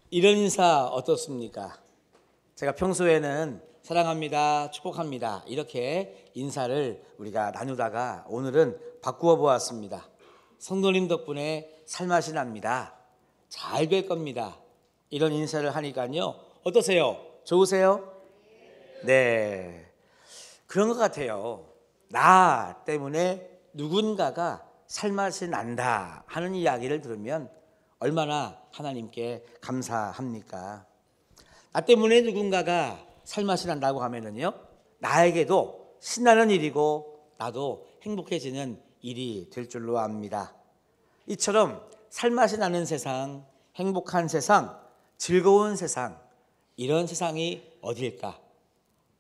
이런 인사 어떻습니까? 제가 평소에는 사랑합니다, 축복합니다 이렇게 인사를 우리가 나누다가 오늘은 바꾸어 보았습니다. 성도님 덕분에 살맛이 납니다. 잘 될 겁니다. 이런 인사를 하니까요, 어떠세요? 좋으세요? 네, 그런 것 같아요. 나 때문에 누군가가 살맛이 난다 하는 이야기를 들으면 얼마나 하나님께 감사합니까? 나 때문에 누군가가 살맛이 난다고 하면은요, 나에게도 신나는 일이고 나도 행복해지는 일이 될 줄로 압니다. 이처럼 살맛이 나는 세상, 행복한 세상, 즐거운 세상, 이런 세상이 어디일까?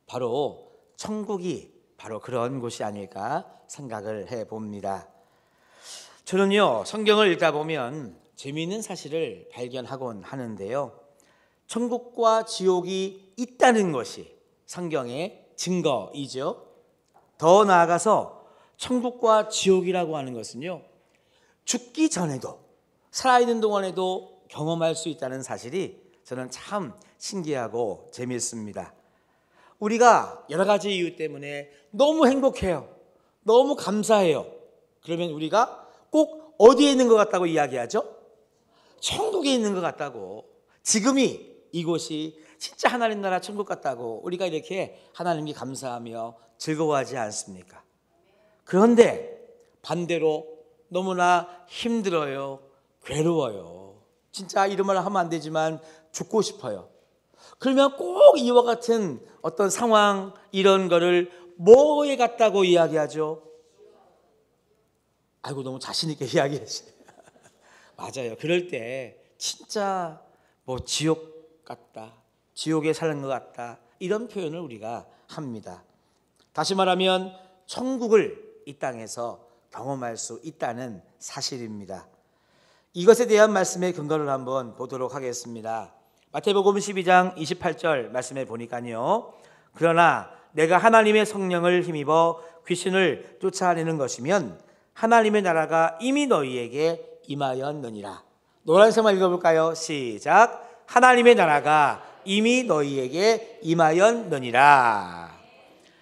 바로 천국이 바로 그런 곳이 아닐까 생각을 해봅니다. 저는요, 성경을 읽다 보면 재미있는 사실을 발견하곤 하는데요, 천국과 지옥이 있다는 것이 성경의 증거이죠. 더 나아가서 천국과 지옥이라고 하는 것은요, 죽기 전에도 살아있는 동안에도 경험할 수 있다는 사실이 저는 참 신기하고 재미있습니다. 우리가 여러 가지 이유 때문에 너무 행복해요. 너무 감사해요. 그러면 우리가 꼭 어디에 있는 것 같다고 이야기하죠? 천국에 있는 것 같다고. 지금이 이곳이 진짜 하나님 나라 천국 같다고 우리가 이렇게 하나님께 감사하며 즐거워하지 않습니까? 그런데 반대로 너무나 힘들어요. 괴로워요. 진짜 이런 말 하면 안 되지만 죽고 싶어요. 그러면 꼭 이와 같은 어떤 상황, 이런 거를 뭐에 같다고 이야기하죠? 아이고, 너무 자신 있게 이야기하시네요. 맞아요. 그럴 때 진짜 뭐 지옥 같다, 지옥에 사는 것 같다, 이런 표현을 우리가 합니다. 다시 말하면 천국을 이 땅에서 경험할 수 있다는 사실입니다. 이것에 대한 말씀의 근거를 한번 보도록 하겠습니다. 마태복음 12장 28절 말씀에 보니까요, 그러나 내가 하나님의 성령을 힘입어 귀신을 쫓아내는 것이면 하나님의 나라가 이미 너희에게 임하였느니라. 노란색만 읽어볼까요? 시작. 하나님의 나라가 이미 너희에게 임하였느니라.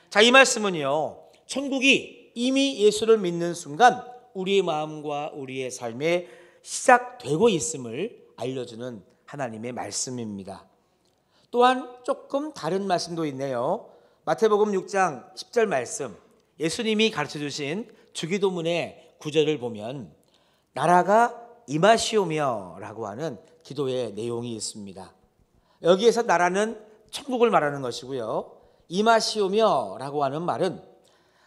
자, 이 말씀은요, 천국이 이미 예수를 믿는 순간 우리의 마음과 우리의 삶에 시작되고 있음을 알려주는 하나님의 말씀입니다. 또한 조금 다른 말씀도 있네요. 마태복음 6장 10절 말씀, 예수님이 가르쳐주신 주기도문의 구절을 보면 나라가 임하시오며 라고 하는 기도의 내용이 있습니다. 여기에서 나라는 천국을 말하는 것이고요, 임하시오며 라고 하는 말은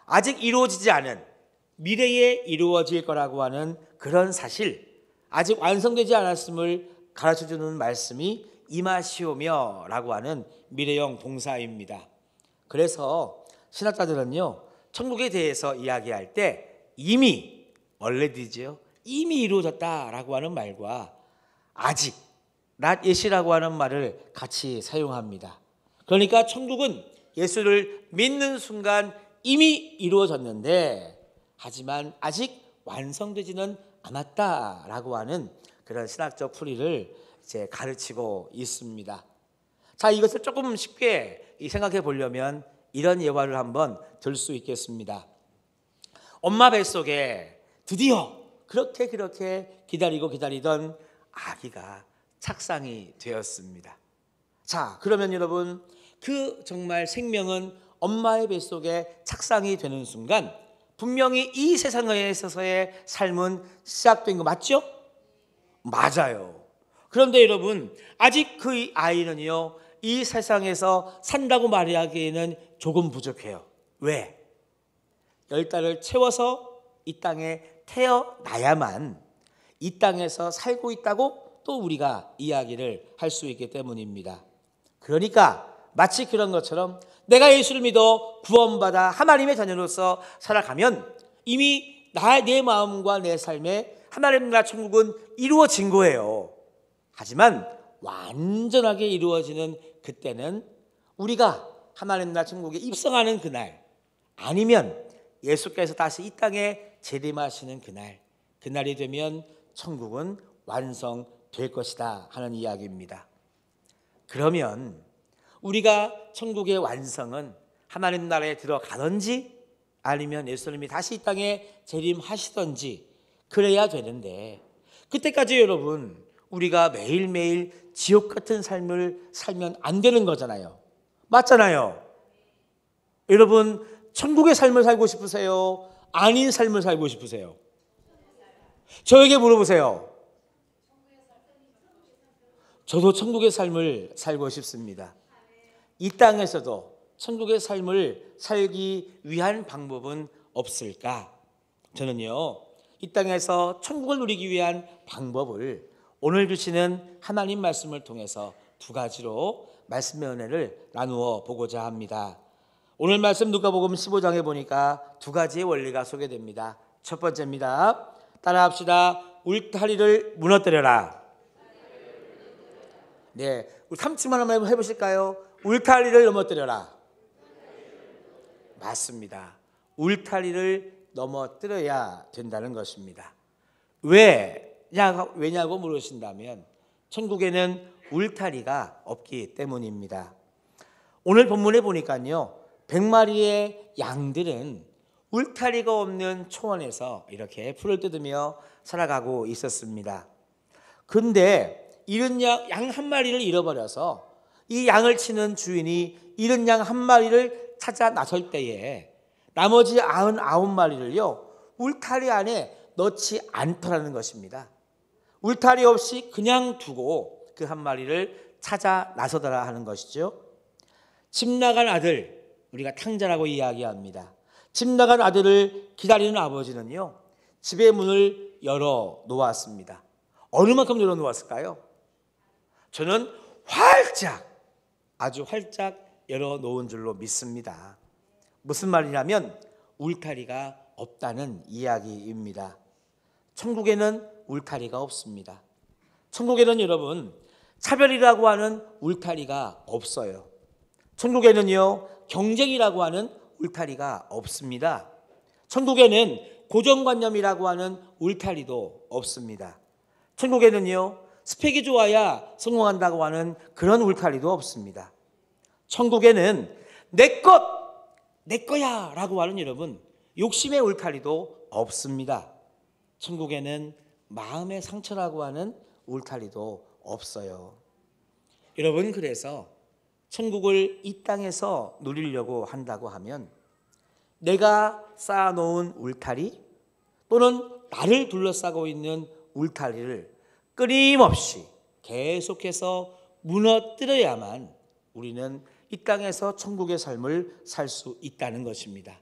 아직 이루어지지 않은 미래에 이루어질 거라고 하는 그런 사실, 아직 완성되지 않았음을 가르쳐주는 말씀이 임하시오며 라고 하는 미래형 동사입니다. 그래서 신학자들은요, 천국에 대해서 이야기할 때 이미, already죠, 이미 이루어졌다라고 하는 말과 아직, not yet이라고 하는 말을 같이 사용합니다. 그러니까 천국은 예수를 믿는 순간 이미 이루어졌는데 하지만 아직 완성되지는 않았다라고 하는 그런 신학적 풀이를 이제 가르치고 있습니다. 자, 이것을 조금 쉽게 생각해 보려면 이런 예화를 한번 들 수 있겠습니다. 엄마 뱃속에 드디어 그렇게 기다리던 아기가 착상이 되었습니다. 자, 그러면 여러분, 그 정말 생명은 엄마의 뱃속에 착상이 되는 순간 분명히 이 세상에 있어서의 삶은 시작된 거 맞죠? 맞아요. 그런데 여러분, 아직 그 아이는요, 이 세상에서 산다고 말하기에는 조금 부족해요. 왜? 10달을 채워서 이 땅에 태어나야만 이 땅에서 살고 있다고 또 우리가 이야기를 할 수 있기 때문입니다. 그러니까 마치 그런 것처럼 내가 예수를 믿어 구원받아 하나님의 자녀로서 살아가면 이미 내 마음과 내 삶에 하나님 나라 천국은 이루어진 거예요. 하지만 완전하게 이루어지는 그때는 우리가 하나님 나라 천국에 입성하는 그날, 아니면 예수께서 다시 이 땅에 재림하시는 그날이 되면 천국은 될 것이다 하는 이야기입니다. 그러면 우리가 천국의 완성은 하나님 나라에 들어가든지 아니면 예수님이 다시 이 땅에 재림하시든지 그래야 되는데, 그때까지 여러분 우리가 매일매일 지옥 같은 삶을 살면 안 되는 거잖아요. 맞잖아요. 여러분 천국의 삶을 살고 싶으세요? 아닌 삶을 살고 싶으세요? 저에게 물어보세요. 저도 천국의 삶을 살고 싶습니다. 이 땅에서도 천국의 삶을 살기 위한 방법은 없을까? 저는요, 이 땅에서 천국을 누리기 위한 방법을 오늘 주시는 하나님 말씀을 통해서 두 가지로 말씀의 은혜를 나누어 보고자 합니다. 오늘 말씀 누가복음 15장에 보니까 두 가지의 원리가 소개됩니다. 첫 번째입니다. 따라합시다. 울타리를 무너뜨려라. 네, 우리 3층만 한번 해보실까요? 울타리를 넘어뜨려라. 맞습니다. 울타리를 넘어뜨려야 된다는 것입니다. 왜냐고 물으신다면 천국에는 울타리가 없기 때문입니다. 오늘 본문에 보니까요, 100마리의 양들은 울타리가 없는 초원에서 이렇게 풀을 뜯으며 살아가고 있었습니다. 근데 잃은 양 한 마리를 잃어버려서 이 양을 치는 주인이 잃은 양 한 마리를 찾아 나설 때에 나머지 99마리를요 울타리 안에 넣지 않더라는 것입니다. 울타리 없이 그냥 두고 그 한 마리를 찾아 나서더라 하는 것이죠. 집 나간 아들, 우리가 탕자라고 이야기합니다. 집 나간 아들을 기다리는 아버지는요 집의 문을 열어 놓았습니다. 어느 만큼 열어 놓았을까요? 저는 아주 활짝 열어 놓은 줄로 믿습니다. 무슨 말이냐면 울타리가 없다는 이야기입니다. 천국에는 울타리가 없습니다. 천국에는 여러분 차별이라고 하는 울타리가 없어요. 천국에는요 경쟁이라고 하는 울타리가 없습니다. 천국에는 고정관념이라고 하는 울타리도 없습니다. 천국에는요 스펙이 좋아야 성공한다고 하는 그런 울타리도 없습니다. 천국에는 내 거야 라고 하는 여러분 욕심의 울타리도 없습니다. 천국에는 마음의 상처라고 하는 울타리도 없어요. 여러분, 그래서 천국을 이 땅에서 누리려고 한다고 하면 내가 쌓아놓은 울타리 또는 나를 둘러싸고 있는 울타리를 끊임없이 계속해서 무너뜨려야만 우리는 이 땅에서 천국의 삶을 살 수 있다는 것입니다.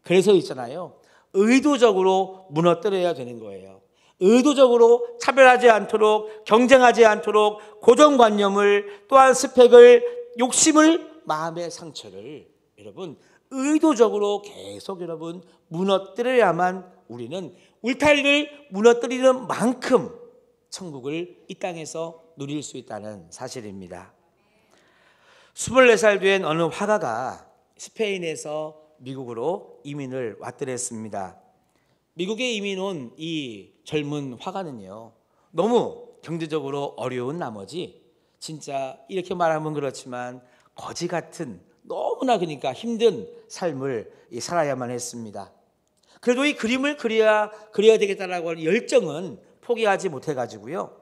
그래서 있잖아요, 의도적으로 무너뜨려야 되는 거예요. 의도적으로 차별하지 않도록, 경쟁하지 않도록 고정관념을, 또한 스펙을, 욕심을, 마음의 상처를 여러분 의도적으로 계속 여러분 무너뜨려야만 우리는 울타리를 무너뜨리는 만큼 천국을 이 땅에서 누릴 수 있다는 사실입니다. 24살 된 어느 화가가 스페인에서 미국으로 이민을 왔더랬습니다. 미국에 이민 온 이 젊은 화가는요 너무 경제적으로 어려운 나머지 진짜 이렇게 말하면 그렇지만 거지 같은 너무나 그러니까 힘든 삶을 살아야만 했습니다. 그래도 이 그림을 그려야 되겠다라고 하는 열정은 포기하지 못해가지고요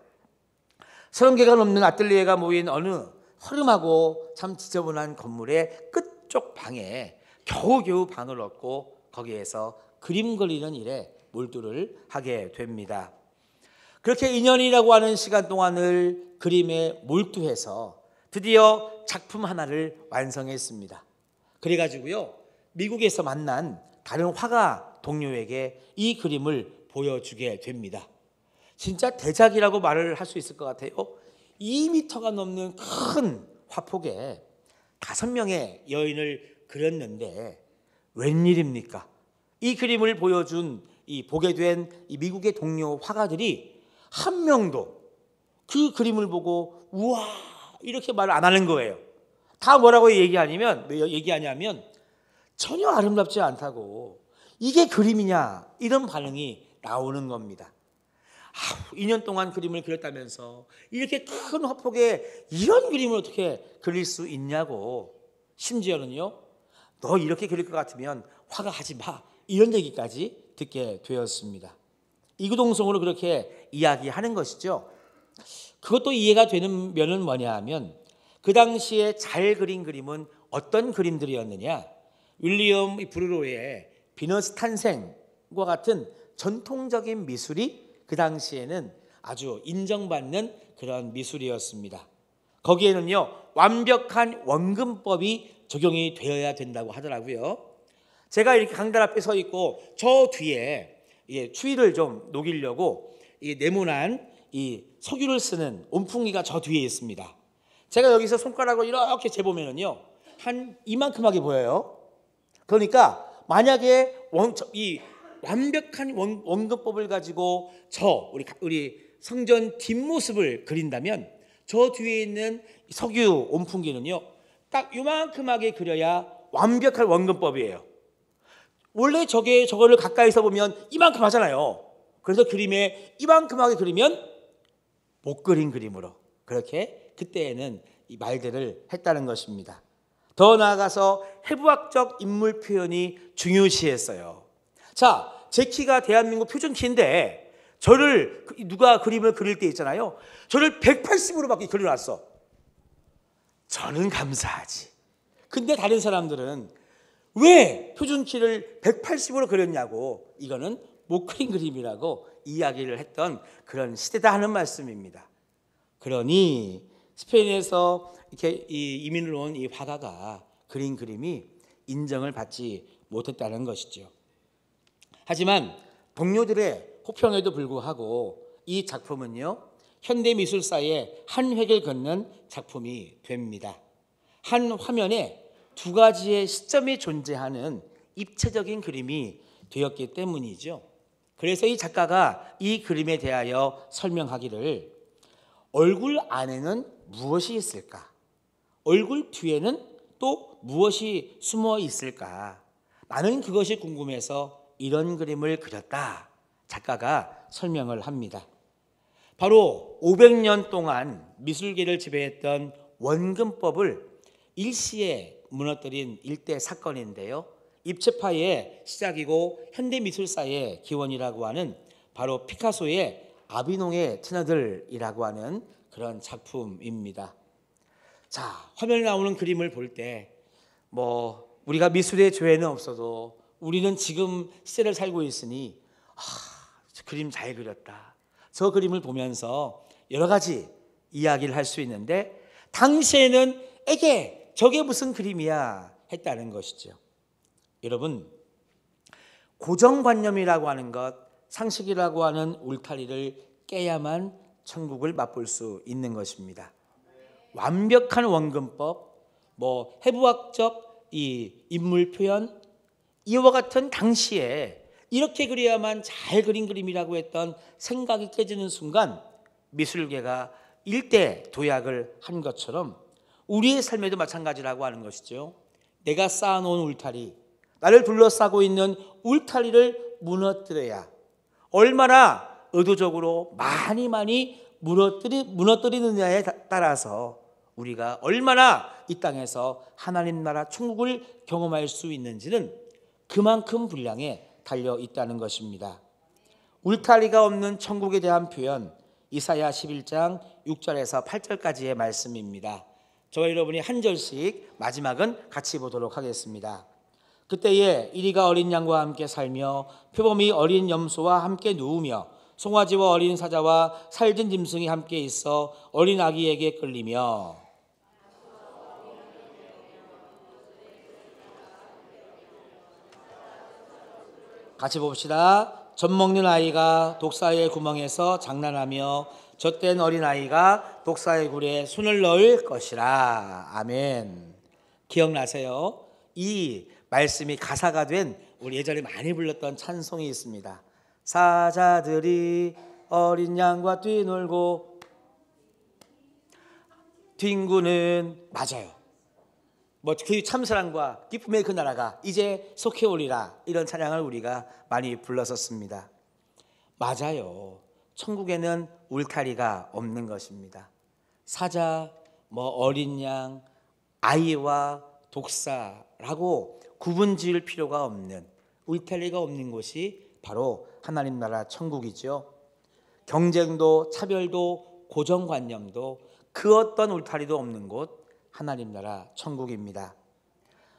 30개가 넘는 아뜰리에가 모인 어느 허름하고 참 지저분한 건물의 끝쪽 방에 겨우겨우 방을 얻고 거기에서 그림 그리는 일에 몰두를 하게 됩니다. 그렇게 2년이라고 하는 시간 동안을 그림에 몰두해서 드디어 작품 하나를 완성했습니다. 그래가지고요 미국에서 만난 다른 화가 동료에게 이 그림을 보여주게 됩니다. 진짜 대작이라고 말을 할 수 있을 것 같아요. 2m가 넘는 큰 화폭에 5명의 여인을 그렸는데 웬일입니까? 이 그림을 보게 된 이 미국의 동료 화가들이 한 명도 그 그림을 보고 우와 이렇게 말을 안 하는 거예요. 다 뭐라고 얘기하냐면 전혀 아름답지 않다고, 이게 그림이냐, 이런 반응이 나오는 겁니다. 2년 동안 그림을 그렸다면서 이렇게 큰 화폭에 이런 그림을 어떻게 그릴 수 있냐고, 심지어는요, 너 이렇게 그릴 것 같으면 화가 하지 마, 이런 얘기까지 듣게 되었습니다. 이구동성으로 그렇게 이야기하는 것이죠. 그것도 이해가 되는 면은 뭐냐 하면, 그 당시에 잘 그린 그림은 어떤 그림들이었느냐, 윌리엄 브루로의 비너스 탄생과 같은 전통적인 미술이 그 당시에는 아주 인정받는 그런 미술이었습니다. 거기에는요, 완벽한 원근법이 적용이 되어야 된다고 하더라고요. 제가 이렇게 강단 앞에 서 있고 저 뒤에 추위를 좀 녹이려고 네모난 이 석유를 쓰는 온풍기가 저 뒤에 있습니다. 제가 여기서 손가락으로 이렇게 재보면은요, 한 이만큼하게 보여요. 그러니까 만약에 이 완벽한 원근법을 가지고 우리 성전 뒷모습을 그린다면 저 뒤에 있는 석유 온풍기는요, 딱 요만큼하게 그려야 완벽한 원근법이에요. 원래 저거를 가까이서 보면 이만큼 하잖아요. 그래서 그림에 이만큼하게 그리면 못 그린 그림으로, 그렇게 그때에는 이 말들을 했다는 것입니다. 더 나아가서 해부학적 인물 표현이 중요시했어요. 자, 제 키가 대한민국 표준 키인데 저를 누가 그림을 그릴 때 있잖아요, 저를 180으로밖에 그려놨어. 저는 감사하지. 근데 다른 사람들은 왜 표준 키를 180으로 그렸냐고, 이거는 못 그린 그림이라고 이야기를 했던 그런 시대다 하는 말씀입니다. 그러니 스페인에서 이렇게 이민을 온 이 화가가 그린 그림이 인정을 받지 못했다는 것이죠. 하지만 동료들의 호평에도 불구하고 이 작품은요, 현대 미술사의 한 획을 긋는 작품이 됩니다. 한 화면에 두 가지의 시점이 존재하는 입체적인 그림이 되었기 때문이죠. 그래서 이 작가가 이 그림에 대하여 설명하기를, 얼굴 안에는 무엇이 있을까? 얼굴 뒤에는 또 무엇이 숨어 있을까? 나는 그것이 궁금해서 이런 그림을 그렸다. 작가가 설명을 합니다. 바로 500년 동안 미술계를 지배했던 원근법을 일시에 무너뜨린 일대 사건인데요, 입체파의 시작이고 현대미술사의 기원이라고 하는 바로 피카소의 아비놉의 트너들이라고 하는 그런 작품입니다. 자, 화면에 나오는 그림을 볼 때 우리가 미술의 조예는 없어도 우리는 지금 시대를 살고 있으니 저 그림 잘 그렸다, 저 그림을 보면서 여러 가지 이야기를 할 수 있는데, 당시에는 저게 무슨 그림이야 했다는 것이죠. 여러분, 고정관념이라고 하는 것, 상식이라고 하는 울타리를 깨야만 천국을 맛볼 수 있는 것입니다. 완벽한 원근법, 해부학적 이 인물 표현, 이와 같은 당시에 이렇게 그려야만 잘 그린 그림이라고 했던 생각이 깨지는 순간 미술계가 일대 도약을 한 것처럼 우리의 삶에도 마찬가지라고 하는 것이죠. 내가 쌓아놓은 울타리, 나를 둘러싸고 있는 울타리를 무너뜨려야, 얼마나 의도적으로 많이 무너뜨리느냐에 따라서 우리가 얼마나 이 땅에서 하나님 나라 천국을 경험할 수 있는지는 그만큼 분량에 달려 있다는 것입니다. 울타리가 없는 천국에 대한 표현, 이사야 11장 6절에서 8절까지의 말씀입니다. 저와 여러분이 한 절씩 마지막은 같이 보도록 하겠습니다. 그때에 이리가 어린 양과 함께 살며 표범이 어린 염소와 함께 누우며 송아지와 어린 사자와 살진 짐승이 함께 있어 어린 아기에게 끌리며, 같이 봅시다. 젖 먹는 아이가 독사의 구멍에서 장난하며 젖된 어린 아이가 독사의 굴에 손을 넣을 것이라. 아멘. 기억나세요? 이 말씀이 가사가 된 우리 예전에 많이 불렀던 찬송이 있습니다. 사자들이 어린 양과 뛰놀고 뒹구는, 맞아요. 그 참사랑과 기쁨의 그 나라가 이제 속해 오리라, 이런 찬양을 우리가 많이 불렀었습니다. 맞아요. 천국에는 울타리가 없는 것입니다. 사자, 어린 양, 아이와 독사라고 구분 지을 필요가 없는, 울타리가 없는 곳이 바로 하나님 나라 천국이죠. 경쟁도 차별도 고정관념도 그 어떤 울타리도 없는 곳, 하나님 나라 천국입니다.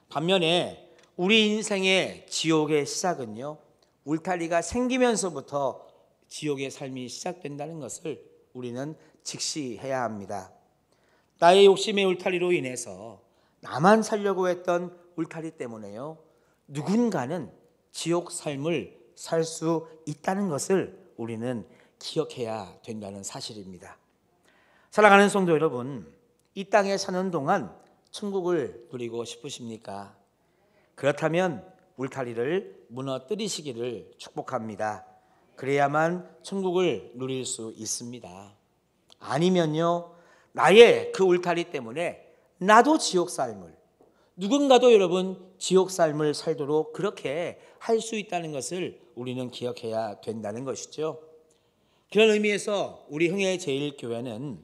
반면에 우리 인생의 지옥의 시작은요, 울타리가 생기면서부터 지옥의 삶이 시작된다는 것을 우리는 직시해야 합니다. 나의 욕심의 울타리로 인해서 나만 살려고 했던 울타리 때문에요, 누군가는 지옥 삶을 살 수 있다는 것을 우리는 기억해야 된다는 사실입니다. 사랑하는 성도 여러분, 이 땅에 사는 동안 천국을 누리고 싶으십니까? 그렇다면 울타리를 무너뜨리시기를 축복합니다. 그래야만 천국을 누릴 수 있습니다. 아니면요, 나의 그 울타리 때문에 나도 지옥 삶을, 누군가도 여러분 지옥 삶을 살도록 그렇게 할 수 있다는 것을 우리는 기억해야 된다는 것이죠. 그런 의미에서 우리 흥해제일교회는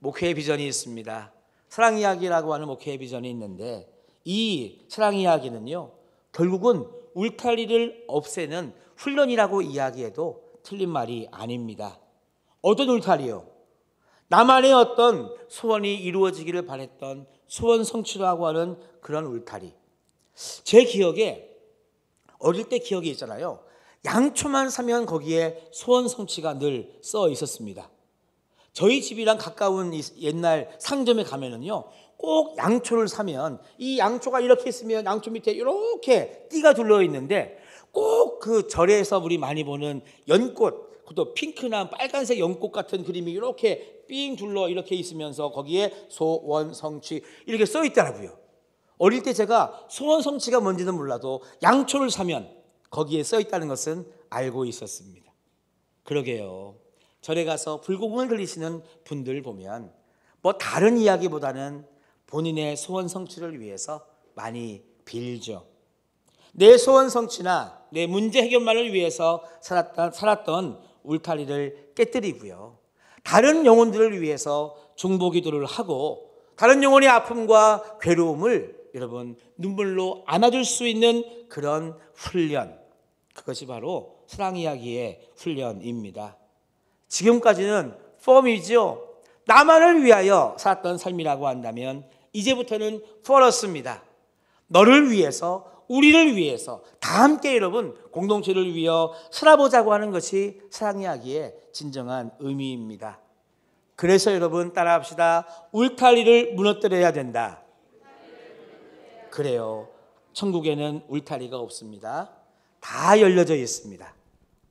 목회 비전이 있습니다. 사랑 이야기라고 하는 목회 비전이 있는데, 이 사랑 이야기는요, 결국은 울타리를 없애는 훈련이라고 이야기해도 틀린 말이 아닙니다. 어떤 울타리요? 나만의 어떤 소원이 이루어지기를 바랬던 소원 성취라고 하는 그런 울타리. 제 기억에 어릴 때 기억이 있잖아요. 양초만 사면 거기에 소원 성취가 늘 써 있었습니다. 저희 집이랑 가까운 옛날 상점에 가면은요, 꼭 양초를 사면 이 양초가 이렇게 있으면 양초 밑에 이렇게 띠가 둘러 있는데, 꼭 그 절에서 우리 많이 보는 연꽃, 그것도 핑크나 빨간색 연꽃 같은 그림이 이렇게 삥 둘러 이렇게 있으면서 거기에 소원 성취 이렇게 써 있더라고요. 어릴 때 제가 소원 성취가 뭔지는 몰라도 양초를 사면 거기에 써 있다는 것은 알고 있었습니다. 그러게요. 절에 가서 불공을 들리시는 분들 보면 다른 이야기보다는 본인의 소원 성취를 위해서 많이 빌죠. 내 소원 성취나 내 문제 해결만을 위해서 살았던 울타리를 깨뜨리고요, 다른 영혼들을 위해서 중보기도를 하고 다른 영혼의 아픔과 괴로움을 여러분 눈물로 안아줄 수 있는 그런 훈련, 그것이 바로 사랑 이야기의 훈련입니다. 지금까지는 폼이죠. 나만을 위하여 살았던 삶이라고 한다면 이제부터는 포러스입니다. 너를 위해서, 우리를 위해서 다 함께 여러분 공동체를 위하여 살아보자고 하는 것이 사랑 이야기의 진정한 의미입니다. 그래서 여러분 따라합시다. 울타리를 무너뜨려야 된다. 그래요. 천국에는 울타리가 없습니다. 다 열려져 있습니다.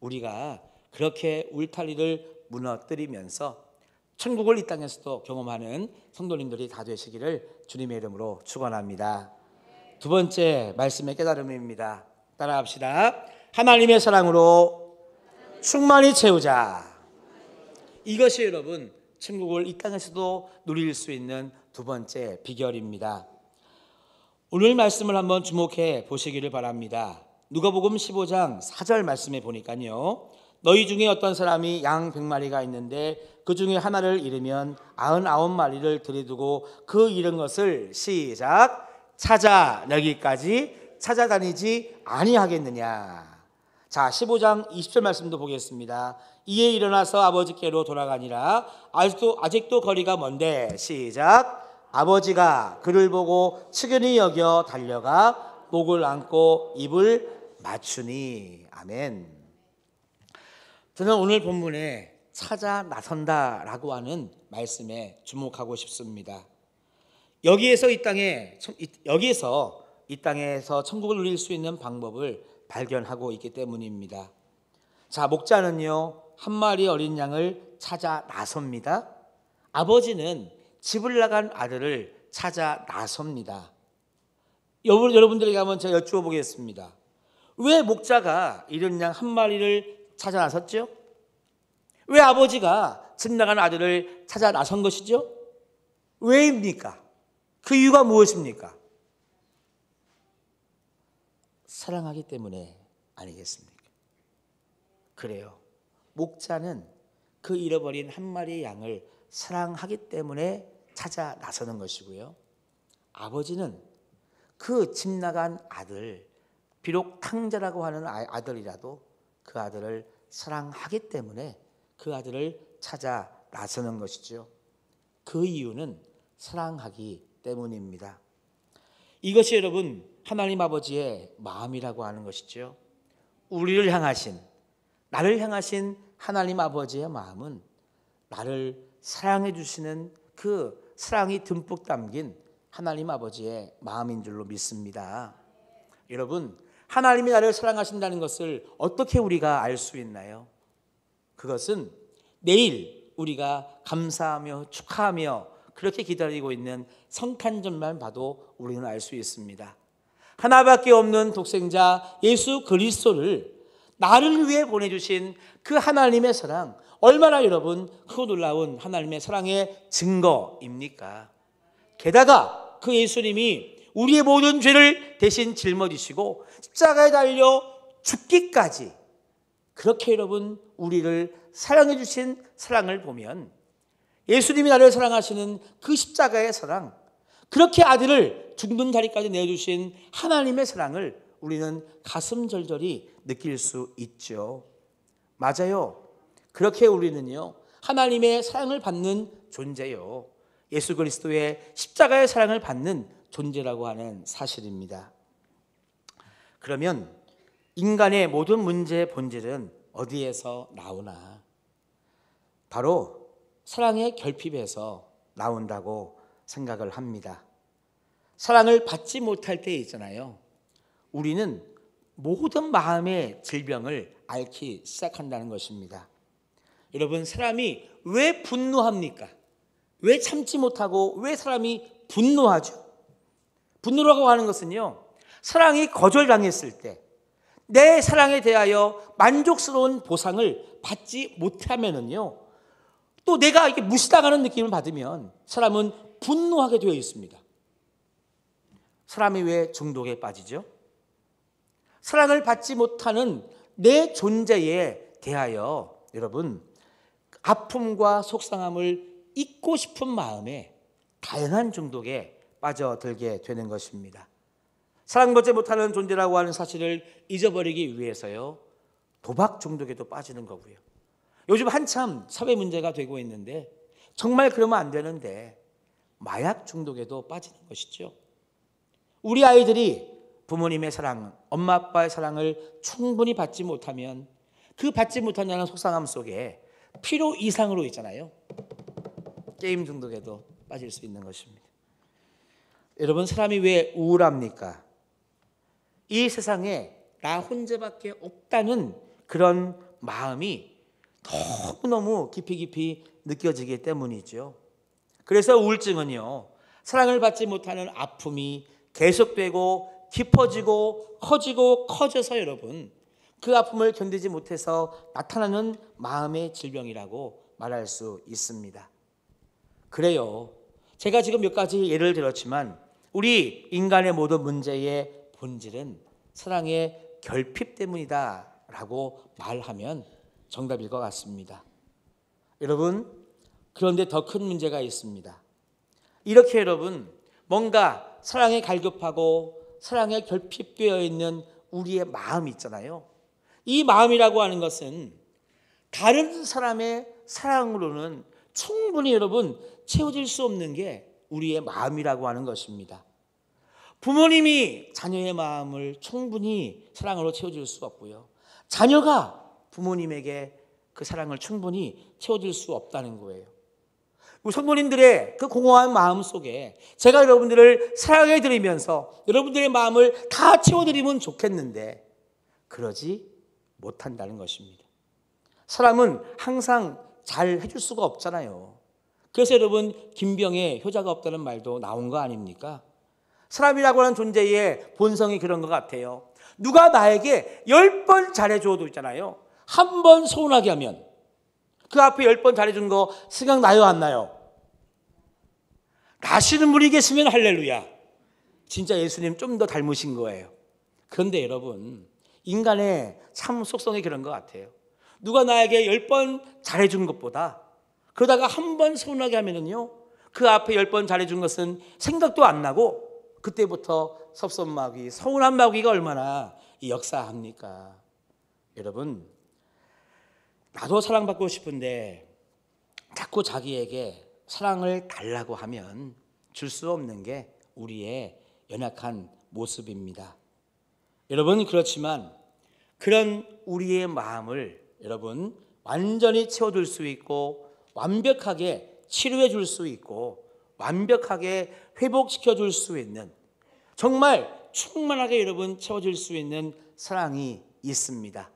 우리가 그렇게 울타리를 무너뜨리면서 천국을 이 땅에서도 경험하는 성도님들이 다 되시기를 주님의 이름으로 축원합니다. 두 번째 말씀의 깨달음입니다. 따라합시다. 하나님의 사랑으로 충만히 채우자. 이것이 여러분 천국을 이 땅에서도 누릴 수 있는 두 번째 비결입니다. 오늘 말씀을 한번 주목해 보시기를 바랍니다. 누가복음 15장 4절 말씀에 보니까요, 너희 중에 어떤 사람이 양 100마리가 있는데 그 중에 하나를 잃으면 99마리를 들이두고 그 잃은 것을 시작 찾아내기까지 찾아다니지 아니하겠느냐. 자, 15장 20절 말씀도 보겠습니다. 이에 일어나서 아버지께로 돌아가니라. 아직도 거리가 먼데 시작 아버지가 그를 보고 측은히 여겨 달려가 목을 안고 입을 맞추니. 아멘. 저는 오늘 본문에 찾아 나선다라고 하는 말씀에 주목하고 싶습니다. 여기에서 이 땅에서 천국을 누릴 수 있는 방법을 발견하고 있기 때문입니다. 자, 목자는요, 한 마리 어린 양을 찾아 나섭니다. 아버지는 집을 나간 아들을 찾아 나섭니다. 여러분들에게 한번 제가 여쭈어 보겠습니다. 왜 목자가 잃은 양 한 마리를 찾아 나섰죠? 왜 아버지가 집 나간 아들을 찾아 나선 것이죠? 왜입니까? 그 이유가 무엇입니까? 사랑하기 때문에 아니겠습니까? 그래요. 목자는 그 잃어버린 한 마리의 양을 사랑하기 때문에 찾아 나서는 것이고요. 아버지는 그 집 나간 아들, 비록 탕자라고 하는 아들이라도 그 아들을 사랑하기 때문에 그 아들을 찾아 나서는 것이죠. 그 이유는 사랑하기 때문입니다. 이것이 여러분 하나님 아버지의 마음이라고 하는 것이죠. 우리를 향하신, 나를 향하신 하나님 아버지의 마음은 나를 사랑해 주시는 그 사랑이 듬뿍 담긴 하나님 아버지의 마음인 줄로 믿습니다. 여러분, 하나님이 나를 사랑하신다는 것을 어떻게 우리가 알 수 있나요? 그것은 내일 우리가 감사하며 축하하며 그렇게 기다리고 있는 성탄절만 봐도 우리는 알 수 있습니다. 하나밖에 없는 독생자 예수 그리스도를 나를 위해 보내주신 그 하나님의 사랑, 얼마나 여러분 크고 놀라운 하나님의 사랑의 증거입니까? 게다가 그 예수님이 우리의 모든 죄를 대신 짊어지시고 십자가에 달려 죽기까지 그렇게 여러분 우리를 사랑해 주신 사랑을 보면 예수님이 나를 사랑하시는 그 십자가의 사랑, 그렇게 아들을 죽는 자리까지 내어주신 하나님의 사랑을 우리는 가슴 절절히 느낄 수 있죠. 맞아요. 그렇게 우리는요 하나님의 사랑을 받는 존재요, 예수 그리스도의 십자가의 사랑을 받는 존재라고 하는 사실입니다. 그러면 인간의 모든 문제의 본질은 어디에서 나오나? 바로 사랑의 결핍에서 나온다고 생각을 합니다. 사랑을 받지 못할 때 있잖아요, 우리는 모든 마음의 질병을 앓기 시작한다는 것입니다. 여러분, 사람이 왜 분노합니까? 왜 참지 못하고 왜 사람이 분노하죠? 분노라고 하는 것은요, 사랑이 거절당했을 때 내 사랑에 대하여 만족스러운 보상을 받지 못하면은요, 또 내가 이렇게 무시당하는 느낌을 받으면 사람은 분노하게 되어 있습니다. 사람이 왜 중독에 빠지죠? 사랑을 받지 못하는 내 존재에 대하여 여러분 아픔과 속상함을 잊고 싶은 마음에 다양한 중독에 빠져들게 되는 것입니다. 사랑받지 못하는 존재라고 하는 사실을 잊어버리기 위해서요, 도박 중독에도 빠지는 거고요. 요즘 한참 사회 문제가 되고 있는데 정말 그러면 안 되는데 마약 중독에도 빠지는 것이죠. 우리 아이들이 부모님의 사랑, 엄마 아빠의 사랑을 충분히 받지 못하면 그 받지 못한다는 속상함 속에 필요 이상으로 있잖아요, 게임 중독에도 빠질 수 있는 것입니다. 여러분, 사람이 왜 우울합니까? 이 세상에 나 혼자밖에 없다는 그런 마음이 너무너무 깊이 느껴지기 때문이죠. 그래서 우울증은요, 사랑을 받지 못하는 아픔이 계속되고 깊어지고 커져서 여러분 그 아픔을 견디지 못해서 나타나는 마음의 질병이라고 말할 수 있습니다. 그래요, 제가 지금 몇 가지 예를 들었지만 우리 인간의 모든 문제의 본질은 사랑의 결핍 때문이다 라고 말하면 정답일 것 같습니다. 여러분, 그런데 더 큰 문제가 있습니다. 이렇게 여러분 뭔가 사랑에 갈급하고 사랑에 결핍되어 있는 우리의 마음 있잖아요, 이 마음이라고 하는 것은 다른 사람의 사랑으로는 충분히 여러분 채워질 수 없는 게 우리의 마음이라고 하는 것입니다. 부모님이 자녀의 마음을 충분히 사랑으로 채워줄 수 없고요, 자녀가 부모님에게 그 사랑을 충분히 채워줄 수 없다는 거예요. 우리 성도님들의 그 공허한 마음 속에 제가 여러분들을 사랑해 드리면서 여러분들의 마음을 다 채워드리면 좋겠는데 그러지 못한다는 것입니다. 사람은 항상 잘 해줄 수가 없잖아요. 그래서 여러분 김병에 효자가 없다는 말도 나온 거 아닙니까? 사람이라고 하는 존재의 본성이 그런 것 같아요. 누가 나에게 10번 잘해줘도 있잖아요, 한 번 서운하게 하면 그 앞에 10번 잘해준 거 생각나요, 안 나요? 나시는 분이 계시면 할렐루야, 진짜 예수님 좀 더 닮으신 거예요. 그런데 여러분 인간의 참 속성이 그런 것 같아요. 누가 나에게 10번 잘해준 것보다 그러다가 한 번 서운하게 하면은요, 그 앞에 10번 잘해준 것은 생각도 안 나고 그때부터 섭섭마귀, 서운한 마귀가 얼마나 역사합니까? 여러분, 나도 사랑받고 싶은데 자꾸 자기에게 사랑을 달라고 하면 줄 수 없는 게 우리의 연약한 모습입니다. 여러분, 그렇지만 그런 우리의 마음을 여러분 완전히 채워줄 수 있고 완벽하게 치료해 줄 수 있고 완벽하게 회복시켜 줄 수 있는, 정말 충만하게 여러분 채워줄 수 있는 사랑이 있습니다.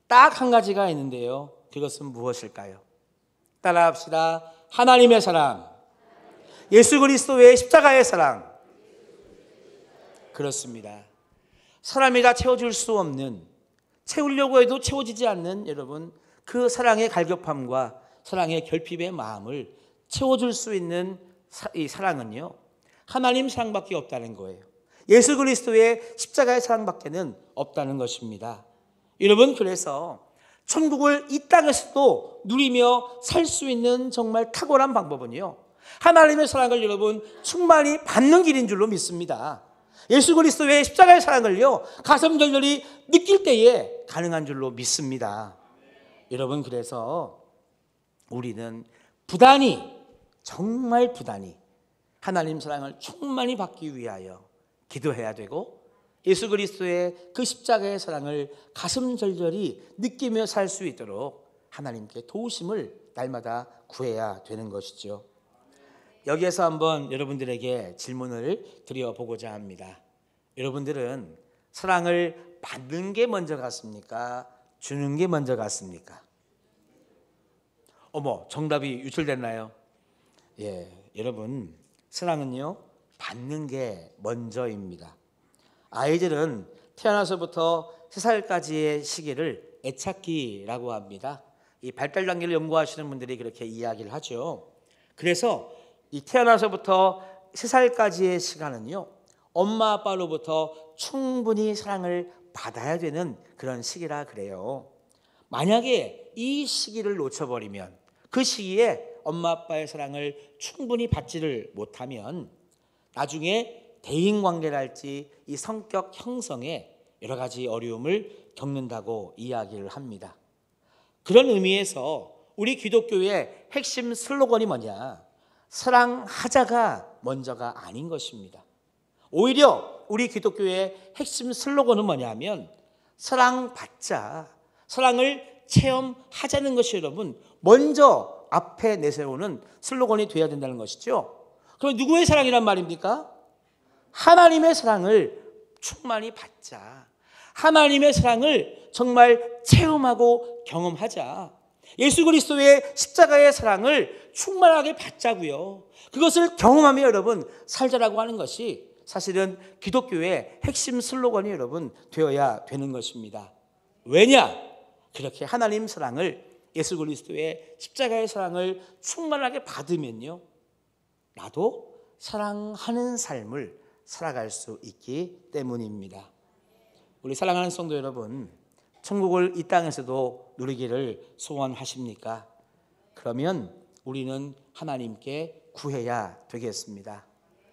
딱 한 가지가 있는데요, 그것은 무엇일까요? 따라합시다. 하나님의 사랑, 예수 그리스도의 십자가의 사랑. 그렇습니다. 사람이 다 채워줄 수 없는, 채우려고 해도 채워지지 않는 여러분 그 사랑의 갈급함과 사랑의 결핍의 마음을 채워줄 수 있는 이 사랑은요, 하나님 사랑밖에 없다는 거예요. 예수 그리스도의 십자가의 사랑밖에는 없다는 것입니다. 여러분, 그래서 천국을 이 땅에서도 누리며 살 수 있는 정말 탁월한 방법은요, 하나님의 사랑을 여러분 충만히 받는 길인 줄로 믿습니다. 예수 그리스도의 십자가의 사랑을요 가슴 절절히 느낄 때에 가능한 줄로 믿습니다. 여러분, 그래서 우리는 부단히, 정말 부단히 하나님 사랑을 충만히 받기 위하여 기도해야 되고, 예수 그리스도의 그 십자가의 사랑을 가슴 절절히 느끼며 살 수 있도록 하나님께 도우심을 날마다 구해야 되는 것이죠. 여기에서 한번 여러분들에게 질문을 드려보고자 합니다. 여러분들은 사랑을 받는 게 먼저 같습니까? 주는 게 먼저 같습니까? 어머, 정답이 유출됐나요? 예, 여러분, 사랑은요 받는 게 먼저입니다. 아이들은 태어나서부터 3살까지의 시기를 애착기라고 합니다. 이 발달 단계를 연구하시는 분들이 그렇게 이야기를 하죠. 그래서 이 태어나서부터 3살까지의 시간은요, 엄마 아빠로부터 충분히 사랑을 받아야 되는 그런 시기라 그래요. 만약에 이 시기를 놓쳐버리면, 그 시기에 엄마 아빠의 사랑을 충분히 받지를 못하면 나중에 대인관계랄지 이 성격 형성에 여러 가지 어려움을 겪는다고 이야기를 합니다. 그런 의미에서 우리 기독교의 핵심 슬로건이 뭐냐? 사랑하자가 먼저가 아닌 것입니다. 오히려 우리 기독교의 핵심 슬로건은 뭐냐면 사랑받자, 사랑을 체험하자는 것이 여러분 먼저 앞에 내세우는 슬로건이 되어야 된다는 것이죠. 그럼 누구의 사랑이란 말입니까? 하나님의 사랑을 충만히 받자, 하나님의 사랑을 정말 체험하고 경험하자, 예수 그리스도의 십자가의 사랑을 충만하게 받자고요. 그것을 경험하며 여러분 살자라고 하는 것이 사실은 기독교의 핵심 슬로건이 여러분 되어야 되는 것입니다. 왜냐? 그렇게 하나님 사랑을, 예수 그리스도의 십자가의 사랑을 충만하게 받으면요, 나도 사랑하는 삶을 살아갈 수 있기 때문입니다. 우리 사랑하는 성도 여러분, 천국을 이 땅에서도 누리기를 소원하십니까? 그러면 우리는 하나님께 구해야 되겠습니다.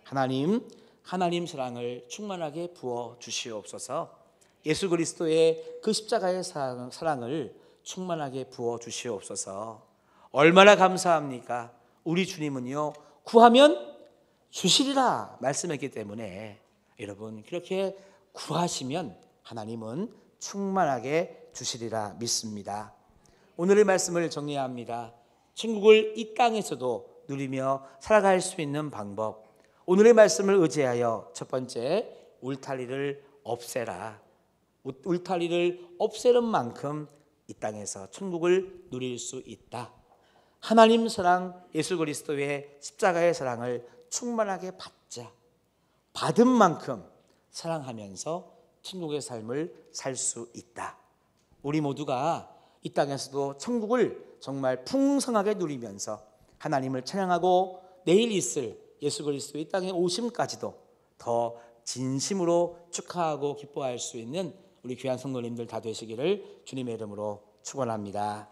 하나님 사랑을 충만하게 부어 주시옵소서. 예수 그리스도의 그 십자가의 사랑을 충만하게 부어 주시옵소서. 얼마나 감사합니까? 우리 주님은요 구하면 주시리라 말씀했기 때문에 여러분 그렇게 구하시면 하나님은 충만하게 주시리라 믿습니다. 오늘의 말씀을 정리해야 합니다. 천국을 이 땅에서도 누리며 살아갈 수 있는 방법, 오늘의 말씀을 의지하여 첫 번째, 울타리를 없애라. 울타리를 없애는 만큼 이 땅에서 천국을 누릴 수 있다. 하나님 사랑, 예수 그리스도의 십자가의 사랑을 충만하게 받자. 받은 만큼 사랑하면서 천국의 삶을 살 수 있다. 우리 모두가 이 땅에서도 천국을 정말 풍성하게 누리면서 하나님을 찬양하고 내일 있을 예수 그리스도의 이 땅에 오심까지도 더 진심으로 축하하고 기뻐할 수 있는 우리 귀한 성도님들 다 되시기를 주님의 이름으로 축원합니다.